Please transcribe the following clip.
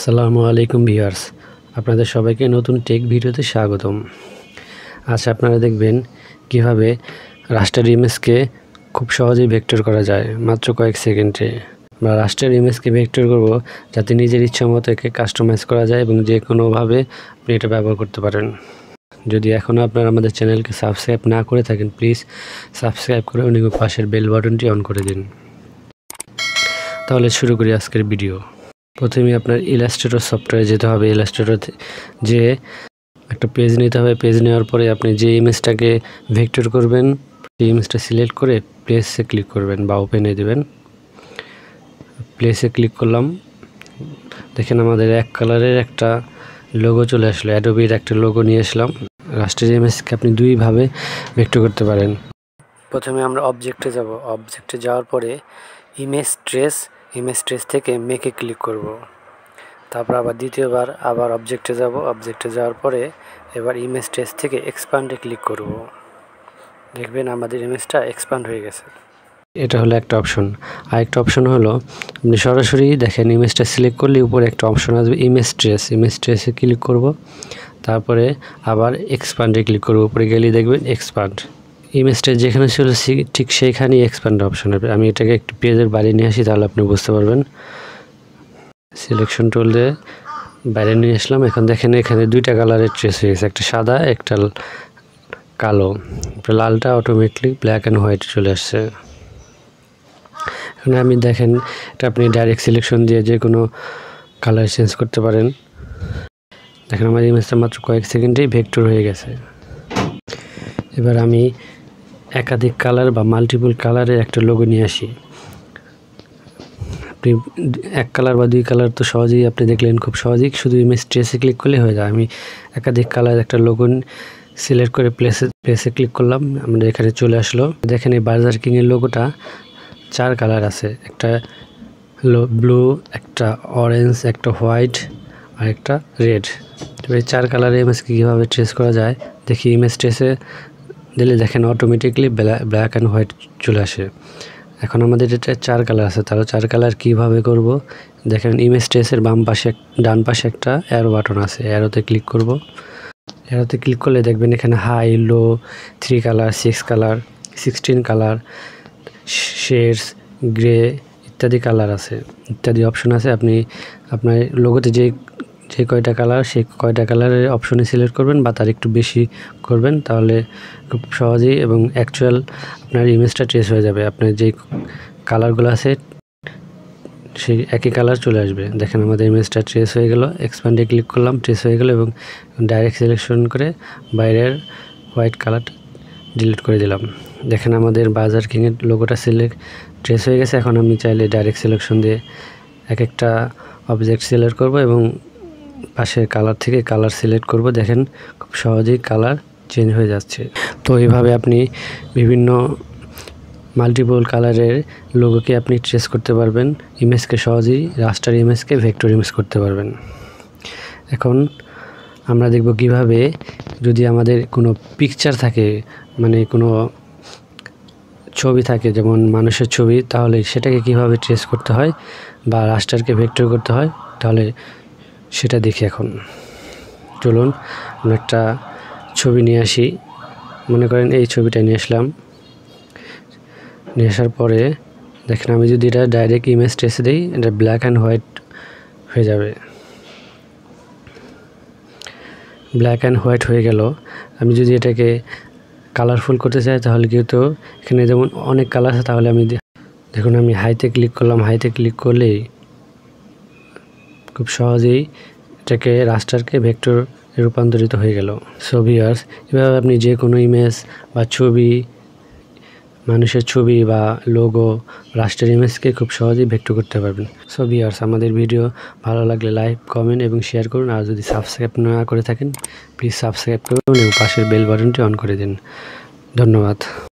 আসসালামু আলাইকুম ভিউয়ার্স, আপনাদের সবাইকে নতুন টেক ভিডিওতে স্বাগতম। আজ আপনারা দেখবেন কিভাবে রাস্টার ইমেজকে খুব সহজেই ভেক্টর করা যায় মাত্র কয়েক সেকেন্ডে। আমরা রাস্টার ইমেজকে ভেক্টর করব যাতে নিজের ইচ্ছা মতো একে কাস্টমাইজ করা যায় এবং যে কোনোভাবে আপনি এটা ব্যবহার করতে পারেন। যদি এখনও আপনারা আমাদের চ্যানেলকে সাবস্ক্রাইব না করে থাকেন, প্লিজ সাবস্ক্রাইব করে এবং পাশের বেল বাটনটি অন করে দিন। তাহলে শুরু করি আজকের ভিডিও। প্রথমে আপনার ইলাস্ট্রেটর সফটওয়্যারে যেতে হবে। ইলাস্ট্রেটর যে একটা পেজ নিতে হবে। পেজ নেওয়ার পরে আপনি যে ইমেজটাকে ভেক্টর করবেন সেই ইমেজটা সিলেক্ট করে প্লেসে ক্লিক করবেন বা ওপেনে দেবেন। প্লেসে ক্লিক করলাম, দেখেন আমাদের এক কালারের একটা লোগো চলে আসলো। অ্যাডোবির একটা লোগো নিয়ে আসলাম। রাস্টার ইমেজকে আপনি দুইভাবে ভেক্টর করতে পারেন। প্রথমে আমরা অবজেক্টে যাব। অবজেক্টে যাওয়ার পরে ইমেজ ট্রেস থেকে মেকে ক্লিক করব। তারপর আবার দ্বিতীয়বার আবার অবজেক্টে যাব। অবজেক্টে যাওয়ার পরে এবার ইমেজ ট্রেস থেকে এক্সপান্ডে ক্লিক করব। দেখবেন আমাদের ইমেজটা এক্সপান্ড হয়ে গেছে। এটা হলো একটা অপশন। আরেকটা অপশন হলো আপনি সরাসরি দেখেন ইমেজটা সিলেক্ট করলে উপরে একটা অপশন আসবে ইমেজ ট্রেসে ক্লিক করব। তারপরে আবার এক্সপান্ডে ক্লিক করব। উপরে গেলেই দেখবেন এক্সপান্ড। ইমেজটা যেখানে ছিল ঠিক সেইখানেই এক্সপ্যান্ড অপশন হবে। আমি এটাকে একটু পেজের বাইরে নিয়ে আসি, তাহলে আপনি বুঝতে পারবেন। সিলেকশন টুল দিয়ে বাইরে নিয়ে আসলাম। এখন দেখেন এখানে দুইটা কালারের ট্রেস হয়ে গেছে, একটা সাদা একটা কালো। লালটা অটোমেটিকলি ব্ল্যাক অ্যান্ড হোয়াইট চলে আসছে। এখন আমি দেখেন এটা আপনি ডাইরেক্ট সিলেকশন দিয়ে যে কোনো কালার চেঞ্জ করতে পারেন। দেখেন আমার ইমেজটা মাত্র কয়েক সেকেন্ডেই ভেক্টর হয়ে গেছে। এবার আমি একাধিক কালার বা মাল্টিপল কালারের একটা লোগো নিয়ে আসি। আপনি এক কালার বা দুই কালার তো সহজেই আপনি দেখলেন, খুব সহজেই শুধু ইমেজ ট্রেসে ক্লিক করলে হয়ে যায়। আমি একাধিক কালার একটা লোগো সিলেক্ট করে প্লেসে ক্লিক করলাম। আমাদের এখানে চলে আসলো। দেখেন এই বার্গার কিংয়ের লোগোটা 4 কালার আছে, একটা ব্লু, একটা অরেঞ্জ, একটা হোয়াইট আর একটা রেড। তো এই 4 কালারের ইমেজকে কীভাবে ট্রেস করা যায় দেখি। ইমেজ ট্রেসে দিলে দেখেন অটোমেটিকলি ব্ল্যাক অ্যান্ড হোয়াইট চলে আসে। এখন আমাদের এটা 4 কালার আছে, তাহলে 4 কালার কীভাবে করব দেখেন। ইমেজ ট্রেসের ডান পাশে একটা অ্যারো বাটন আছে, অ্যারোতে ক্লিক করব। অ্যারোতে ক্লিক করলে দেখবেন এখানে হাই, লো, 3 colour, 6 colour, 16 colour, shades, grey ইত্যাদি কালার আছে, ইত্যাদি অপশন আছে। আপনি আপনার লোগোতে যে কয়টা কালার সেই কয়টা কালারের অপশনে সিলেক্ট করবেন বা তার একটু বেশি করবেন, তাহলে খুব সহজেই এবং অ্যাকচুয়াল আপনার ইমেজটা ট্রেস হয়ে যাবে। আপনার যেই কালারগুলো আছে সেই একই কালার চলে আসবে। দেখেন আমাদের ইমেজটা ট্রেস হয়ে গেল। এক্সপ্যান্ডে ক্লিক করলাম, ট্রেস হয়ে গেল এবং ডাইরেক্ট সিলেকশন করে বাইরের হোয়াইট কালারটা ডিলিট করে দিলাম। দেখেন আমাদের বার্গার কিংয়ের লোগোটা ট্রেস হয়ে গেছে। এখন আমি চাইলে ডাইরেক্ট সিলেকশন দিয়ে এক একটা অবজেক্ট সিলেক্ট করব এবং পাশের কালার থেকে কালার সিলেক্ট করব। দেখেন খুব সহজেই কালার চেঞ্জ হয়ে যাচ্ছে। তো এইভাবে আপনি বিভিন্ন মাল্টিপল কালারের লোগোকে আপনি ট্রেস করতে পারবেন। ইমেজকে সহজেই রাস্টার ইমেজকে ভেক্টর ইমেজ করতে পারবেন। এখন আমরা দেখব কিভাবে যদি আমাদের কোনো পিকচার থাকে, মানে কোনো ছবি থাকে, যেমন মানুষের ছবি, তাহলে সেটাকে কিভাবে ট্রেস করতে হয় বা রাস্টারকে ভেক্টর করতে হয়, তাহলে সেটা দেখি। এখন চলুন আমরা একটা ছবি নিয়ে আসি। মনে করেন এই ছবিটা নিয়ে আসলাম। নিয়ে আসার পরে দেখেন আমি যদি এটা ডাইরেক্ট ইমেজ ট্রেসে দিই, এটা ব্ল্যাক অ্যান্ড হোয়াইট হয়ে যাবে। ব্ল্যাক অ্যান্ড হোয়াইট হয়ে গেল। আমি যদি এটাকে কালারফুল করতে চাই তাহলে কিন্তু এখানে যেমন অনেক কালার আছে, তাহলে আমি দেখুন আমি হাইতে ক্লিক করলাম। হাইতে ক্লিক করলেই খুব সহজেই এটাকে রাস্টারকে ভেক্টর রূপান্তরিত হয়ে গেল। সো ভিউয়ার্স, এভাবে আপনি যে কোনো ইমেজ বা ছবি, মানুষের ছবি বা লোগো, রাস্টার ইমেজকে খুব সহজেই ভেক্টর করতে পারবেন। সো ভিউয়ার্স, আমাদের ভিডিও ভালো লাগলে লাইক, কমেন্ট এবং শেয়ার করুন। আর যদি সাবস্ক্রাইব না করে থাকেন প্লিজ সাবস্ক্রাইব করুন এবং পাশের বেল বাটনটি অন করে দিন। ধন্যবাদ।